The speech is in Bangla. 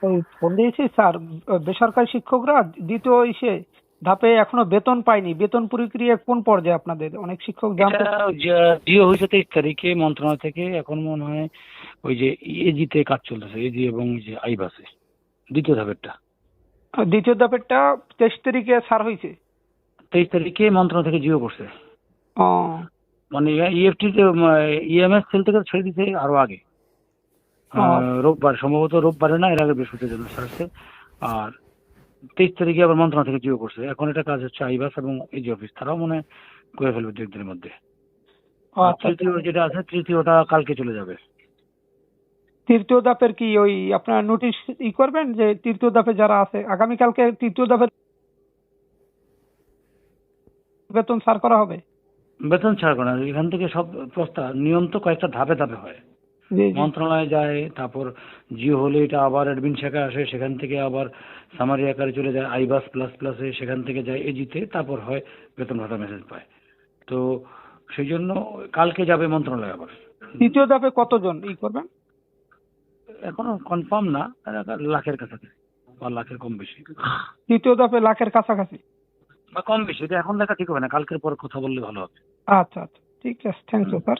ওই ফোন দিয়েছি স্যার, বেসরকারি শিক্ষকরা দ্বিতীয় ধাপে এখনো বেতন পায়নি। বেতন প্রক্রিয়া কোন পর্যায়ে আপনাদের? অনেক শিক্ষক জানতে এটা জিও হয়েছে 23 তারিখে মন্ত্রণালয় থেকে। এখন মনে হয় ওই যে এজিতে কাজ চলতেছে, এজি এবং ওই যে আইবাসে দ্বিতীয় ধাপেরটা। দ্বিতীয় ধাপেরটা 23 তারিখে স্যার হয়েছে। 23 তারিখে মন্ত্রণালয় থেকে জিও করছে, ও মানে ইএফটি ইএমএস সেল থেকে ছেড়ে দিতে আরো আগে। ও, রোববার, সম্ভবত রোববারে না, এর আগে বৃহস্পতির জন্য ছাড়ছে। আর 23 তারিখে আবার মন্ত্রণালয় থেকে জিও করছে। এখন এটা কাজ হচ্ছে আইবাস এবং এজি অফিস, তারাও মনে হয় করে ফেলবে দু একদিনের মধ্যে। আর আচ্ছা আচ্ছা। তৃতীয় যেটা আছে, তৃতীয়টা কালকে চলে যাবে। তৃতীয় ধাপের কি ওই আপনার নোটিশ করবেন যে তৃতীয় ধাপে যারা আছে আগামীকালকে তৃতীয় ধাপের বেতন ছাড় করা হবে? বেতন ছাড়বে না, এখান থেকে সব প্রস্তাব নিয়ম তো কয়েকটা ধাপে ধাপে হয়। জি জি। মন্ত্রণালয়ে যায়, তারপর জিও হলে এটা আবার অ্যাডমিন শাখায় আসে, সেখান থেকে আবার সামারি আকারে চলে যায় আইবাস প্লাস প্লাসে, সেখান থেকে যায় এজিতে, তারপর হয় বেতন ভাতা মেসেজ পায়। তো সেই জন্য কালকে যাবে মন্ত্রণালয় আবার। তৃতীয় ধাপে কতজন করবেন? এখনো কনফার্ম না, লাখের কাছাকাছি বা লাখের কম বেশি, তৃতীয় ধাপে লাখের কাছাকাছি। বা কম বেশি এটা এখন দেখা ঠিক হবে না, কালকের পর কথা বললে ভালো হবে। আচ্ছা আচ্ছা, ঠিক আছে, থ্যাংক ইউ স্যার।